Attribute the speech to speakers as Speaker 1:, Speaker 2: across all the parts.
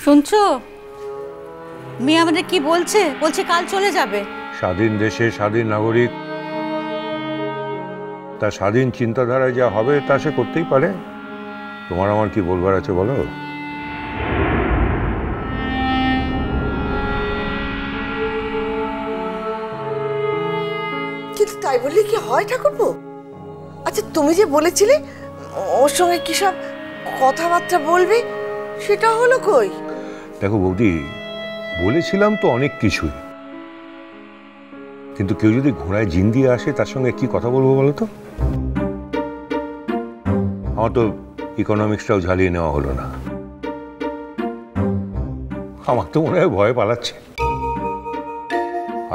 Speaker 1: শুনছো মেয়ে আমাদের কি বলছে? বলছে কাল চলে যাবে।
Speaker 2: স্বাধীন দেশে স্বাধীন নাগরিক, তার স্বাধীন চিন্তাধারায় যা হবে তা সে করতেই পারে। তোমার আমার কি বলবার আছে বলো?
Speaker 3: কিন্তু তাই বললে কি হয় ঠাকুরপো? আচ্ছা তুমি যে বলেছিলে ওর সঙ্গে কি সব কথাবার্তা বলবে, সেটা হলো কই?
Speaker 2: দেখো বৌদি, বলেছিলাম তো অনেক কিছুই, কিন্তু কেউ যদি ঘোড়ায় জিন দিয়ে আসে তার সঙ্গে কি কথা বলবো বলো তো? আমার তো ইকোনমিক্সটাও ঝালিয়ে নেওয়া হলো না। আমার তো মনে হয় ভয়ে পালাচ্ছে।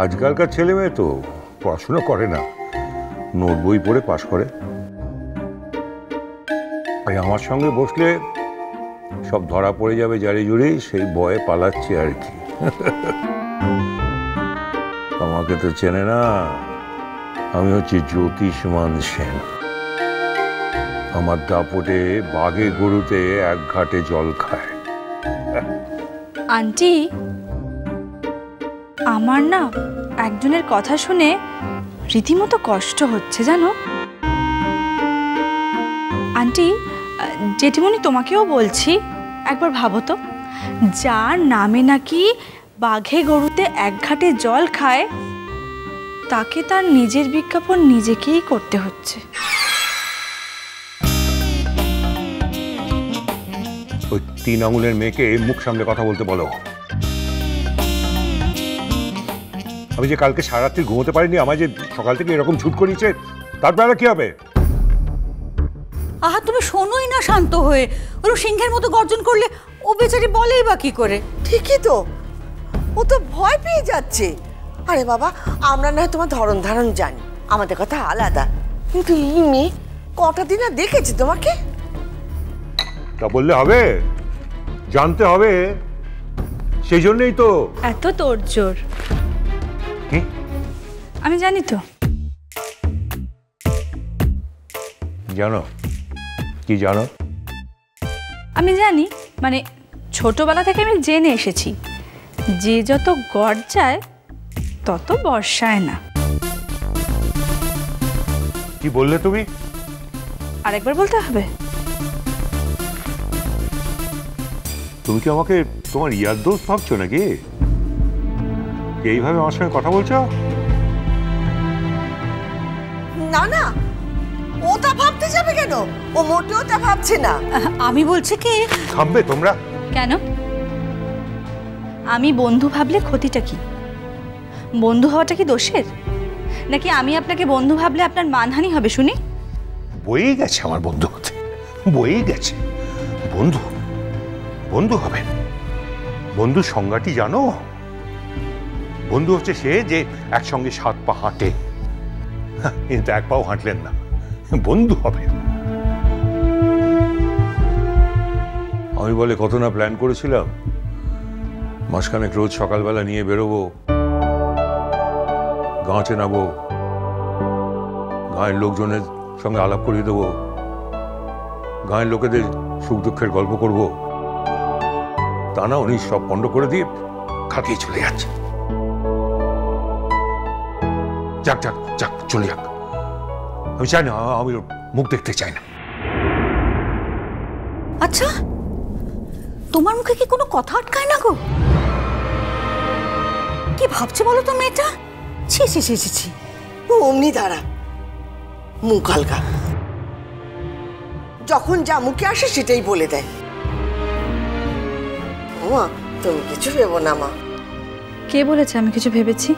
Speaker 2: আজকালকার ছেলে মেয়ে তো পড়াশোনা করে না, নোট বই পড়ে পাশ করে। আমার সঙ্গে বসলে সব ধরা পড়ে যাবে জারি জুড়ি, সেই ভয়ে পালাচ্ছে আর কি। আমাকে তো চেনে না, আমি হচ্ছি জ্যোতিষমান সেন। আমার দাপটে বাঘে গরুতে এক ঘাটে জল খায়।
Speaker 4: আন্টি, আমার না একজনের কথা শুনে রীতিমতো কষ্ট হচ্ছে জানো। আন্টি, জেঠিমণি তোমাকেও বলছি, একবার ভাবো তো, যার নামে নাকি বাঘে গরুতে এক ঘাটে জল খায়, তাকে তার নিজের বিজ্ঞাপন নিজেকেই করতে হচ্ছে।
Speaker 2: ওই 3 আঙুলের মেয়েকে মুখ সামনে কথা বলতে বলো। আমি যে কালকে সারা রাত্রি ঘুমোতে পারিনি, আমার যে সকাল থেকে এরকম ছুট করিয়েছে, তারপরে কি হবে?
Speaker 1: আহা, তুমি শোনোই না শান্ত হয়ে। ওর সিংহের মতো গর্জন করলে ও বেচারি বলেই বা কি করে?
Speaker 3: ঠিকই তো, ও তো ভয় পেয়ে যাচ্ছে। আরে বাবা, আমরা না হয় তোমার ধরন ধারণ জানি, আমাদের কথা আলাদা, কিন্তু এই মেয়ে কটা দিন আর দেখেছি তোমাকে।
Speaker 2: তা বললে হবে? জানতে হবে, সেই জন্যই তো
Speaker 4: এত তোড়জোড়। আমি জানি তো।
Speaker 2: জানো কি জানো?
Speaker 4: আমি জানি, মানে ছোটবেলা থেকে আমি জেনে এসেছি, যে যত গর্জায় তত বর্ষায় না।
Speaker 2: কি বললে তুমি?
Speaker 4: আরেকবার বলতে হবে?
Speaker 2: তুমি কি আমাকে তোমার ইয়ার দোস্ত ভাবছো নাকি? এইভাবে আমার সঙ্গে কথা বলছো?
Speaker 3: না না, ও তা ভাবতে যাবে কেন? ও মোটেও তা ভাবছে না।
Speaker 1: আমি বলছি কি,
Speaker 2: থামবে তোমরা?
Speaker 4: কেন? আমি বন্ধু ভাবলে ক্ষতিটা কি? বন্ধু হওয়াটা কি দোষের? নাকি আমি আপনাকে বন্ধু ভাবলে আপনার মানহানি হবে শুনি?
Speaker 2: বয়েই গেছে আমার বন্ধু হতে, বয়েই গেছে। বন্ধু বন্ধু হবে? বন্ধুর সংজ্ঞাটি জানো? বন্ধু হচ্ছে সে যে একসঙ্গে 7 পা হাঁটে, কিন্তু 1 পাও হাঁটলেন না, বন্ধু হবে। আমি বলে কত না প্ল্যান করেছিলাম, মাসখানেক রোজ সকালবেলা নিয়ে বেরোবো, গাঁ চেনাবো, গাঁয়ের লোকজনের সঙ্গে আলাপ করিয়ে দেবো, গাঁয়ের লোকেদের সুখ দুঃখের গল্প করব। তা না, উনি সব পণ্ড করে দিয়ে খাটিয়ে চলে যাচ্ছে। যাক যাক যাক, চলে যাক। আমি চাই না, আমি মুখ দেখতে চাই না।
Speaker 1: আচ্ছা তোমার মুখে কি কোনো কথা আটকায় না গো? কি ভাবছে বলো তো মেয়েটা? ছি ছি ছি ছি ছি।
Speaker 3: ও অমনি দাঁড়া, মুখ হালকা, যখন যা মুখে আসে সেটাই বলে দেয়। মা, তুমি কিছু ভেবো না মা।
Speaker 4: কে বলেছে আমি কিছু ভেবেছি?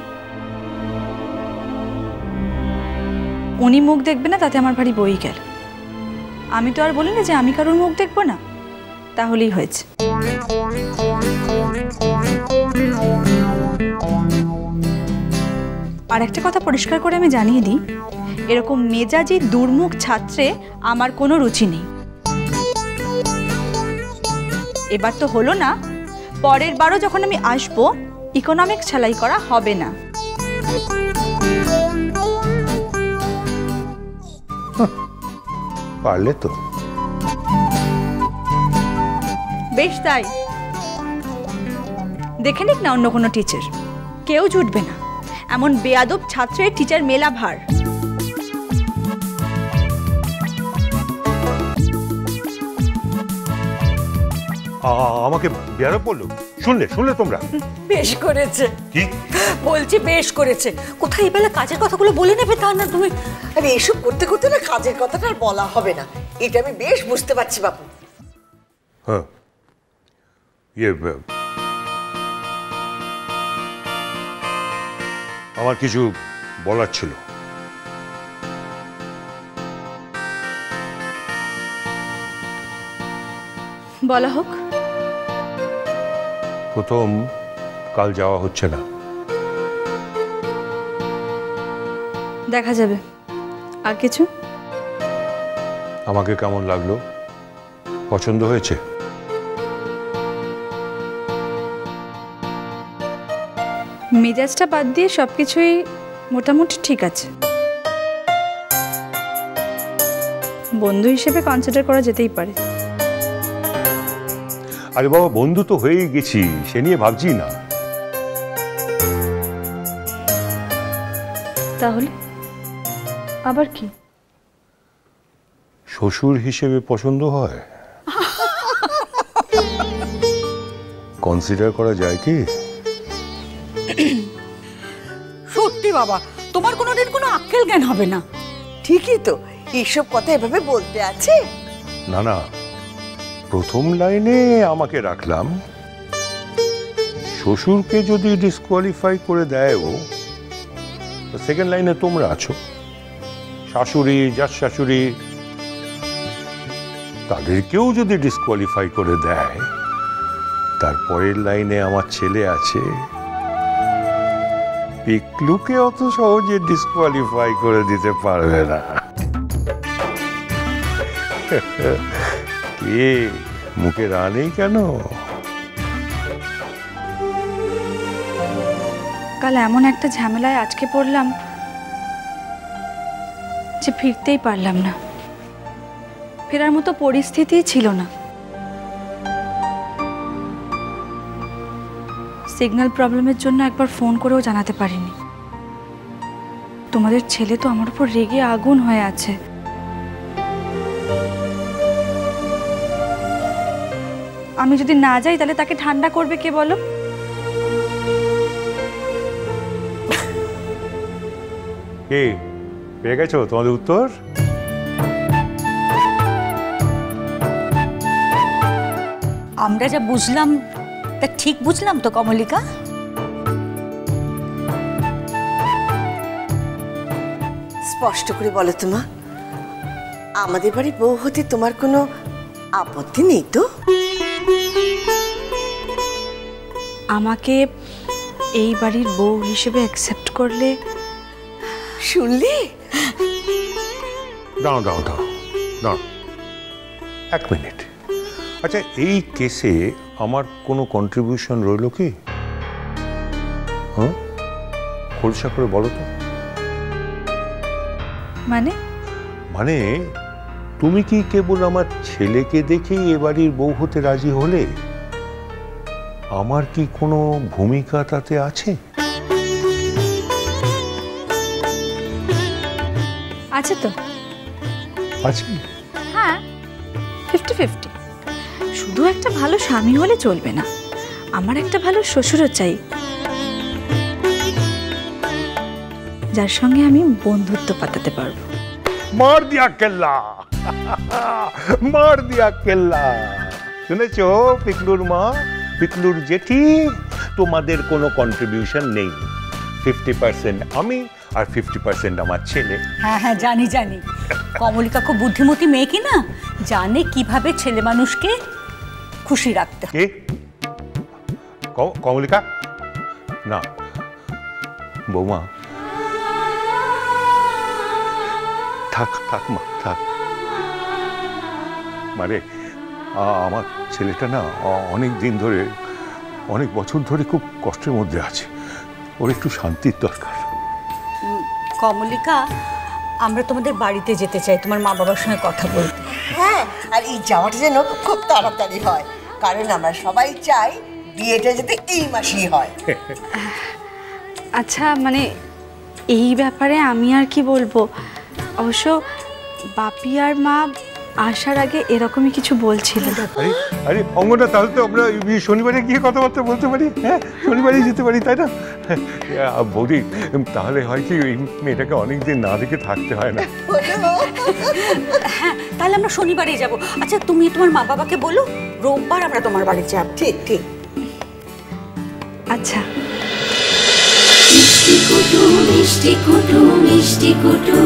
Speaker 4: উনি মুখ দেখবে না তাতে আমার ভারী বই গেল। আমি তো আর বলি না যে আমি কারোর মুখ দেখবো না, তাহলেই হয়েছে। আর একটা কথা পরিষ্কার করে আমি জানিয়ে দিই, এরকম মেজাজি দুর্মুখ ছাত্রে আমার কোনো রুচি নেই। এবার তো হলো না, পরের বারও যখন আমি আসবো ইকোনমিক্স ছেলাই করা হবে না।
Speaker 2: পারলে তো।
Speaker 4: বেশ তাই, দেখে নিক না অন্য কোনো টিচার, কেউ জুটবে না। এমন বেয়াদব ছাত্রের টিচার মেলা ভার।
Speaker 2: আমাকে বেয়াদব বললো? শুনলে তোমরা?
Speaker 1: বেশ করেছে,
Speaker 2: কি
Speaker 1: বলছি বেশ করেছে। কোথায় এই বেলা কাজের কথাগুলো বলে নেবে তা না তুমি?
Speaker 3: আরে এসব করতে করতে না কাজের কথাটা আর বলা হবে না, এটা আমি বেশ বুঝতে পারছি বাপু।
Speaker 2: হ্যাঁ আমার কিছু বলার ছিল।
Speaker 4: বলা হোক।
Speaker 2: প্রথম, কাল যাওয়া হচ্ছে না।
Speaker 4: দেখা যাবে। আর কিছু?
Speaker 2: আমাকে কেমন লাগলো? পছন্দ হয়েছে?
Speaker 4: মেজাজটা বাদ দিয়ে সবকিছুই মোটামুটি ঠিক আছে। বন্ধু হিসেবে কনসিডার করা যেতেই পারে।
Speaker 2: আরে বাবা, বন্ধু তো হয়েই গেছি, সে নিয়ে ভাবছি না।
Speaker 4: তাহলে আবার কি?
Speaker 2: শ্বশুর হিসেবে পছন্দ হয়? কনসিডার করা যায় কি?
Speaker 1: সত্যি বাবা, তোমার কোনোদিন কোনো আক্কেল জ্ঞান হবে না।
Speaker 3: ঠিকই তো, এইসব কথা এভাবে বলতে আছে।
Speaker 2: না না, প্রথম লাইনে আমাকে রাখলাম, শ্বশুরকে যদি ডিসকোয়ালিফাই করে দেয় ও, তো সেকেন্ড লাইনে তোমরা আছো, শাশুড়ি, জাত শাশুড়ি, তাদেরকেও যদি ডিসকোয়ালিফাই করে দেয়, তারপরের লাইনে আমার ছেলে আছে, পিকলুকে অত সহজে ডিসকোয়ালিফাই করে দিতে পারবে না। কে মুখে রানেই কেন?
Speaker 4: কাল এমন একটা ঝামেলায় আজকে পড়লাম যে ফিরতেই পারলাম না। ফেরার মতো পরিস্থিতিই ছিল না। সিগন্যাল প্রবলেমের জন্য একবার ফোন করেও জানাতে পারিনি। তোমাদের ছেলে তো আমার উপর রেগে আগুন হয়ে আছে। আমি যদি না যাই তাহলে তাকে ঠান্ডা করবে কে বলো?
Speaker 2: কে পেয়ে গেছো তোমাদের উত্তর?
Speaker 1: আমরা যা বুঝলাম তা ঠিক বুঝলাম তো কমলিকা?
Speaker 3: স্পষ্ট করে বলো তো মা, আমাদের বাড়ির বউ হতে তোমার কোনো আপত্তি নেই তো?
Speaker 4: আমাকে এই বাড়ির বউ হিসেবে অ্যাকসেপ্ট করলে?
Speaker 3: শুনলি?
Speaker 2: দাঁড়াও দাঁড়াও দাঁড়াও দাঁড়াও, এক মিনিট। আচ্ছা, এই কেসে আমার কোনো কন্ট্রিবিউশন রইল কি? হ্যাঁ, খোলসা করে বলো তো। মানে তুমি কি কেবল আমার ছেলেকে দেখেই এ বাড়ির বউ হতে রাজি হলে? আমার কি কোনো ভূমিকা তাতে আছে?
Speaker 4: আছে তো।
Speaker 2: আছে?
Speaker 4: হ্যাঁ, 50-50। শুধু একটা ভালো স্বামী হলে চলবে না, আমার একটা ভালো শ্বশুরও চাই, যার সঙ্গে আমি বন্ধুত্ব পাতাতে পারবো।
Speaker 2: মার দিয়া কেল্লা, মার দিয়া কেল্লা। শুনেছো পিকলুর মা, পিকলুর জেঠি, তোমাদের কোনো কন্ট্রিবিউশন নেই। 50% আমি আর 50% আমার ছেলে।
Speaker 1: হ্যাঁ হ্যাঁ, জানি জানি। কমলিকা খুব বুদ্ধিমতী মেয়ে কি না, জানে কিভাবে ছেলে মানুষকে খুশি রাখতে হয়।
Speaker 2: কে? কমলিকা? না বৌমা, থাক থাক মা, থাক। মানে আমার ছেলেটা না অনেক দিন ধরে, অনেক বছর ধরে খুব কষ্টের মধ্যে আছে, ওর একটু শান্তির দরকার।
Speaker 1: কমলিকা, আমরা তোমাদের বাড়িতে যেতে চাই তোমার মা বাবার সঙ্গে কথা বলতে।
Speaker 3: হ্যাঁ, আর এই যাওয়াটা যেন খুব তাড়াতাড়ি হয়, কারণ আমরা সবাই চাই বিয়েটা যাতে এই মাসেই হয়।
Speaker 4: আচ্ছা মানে এই ব্যাপারে আমি আর কি বলবো, অবশ্য বাপি আর মা আসার আগে এরকমই কিছু বলছিলেন।
Speaker 2: আরে আরে অঙ্গনা, তাহলে তো আমরা শনিবারে গিয়ে কথাবার্তা বলতে পারি। হ্যাঁ, শনিবারেই যেতে পারি, তাই না? বৌদি, তাহলে হয় কি ওই মেয়েটাকে অনেকদিন না দেখে থাকতে হয় না।
Speaker 1: হ্যাঁ, তাহলে আমরা শনিবারেই যাব। আচ্ছা তুমি তোমার মা বাবাকে বলো রোববার আমরা তোমার বাড়ি যাব।
Speaker 3: ঠিক ঠিক।
Speaker 4: আচ্ছা।
Speaker 5: মিষ্টি কুটু মিষ্টি কুটু মিষ্টি কুটু।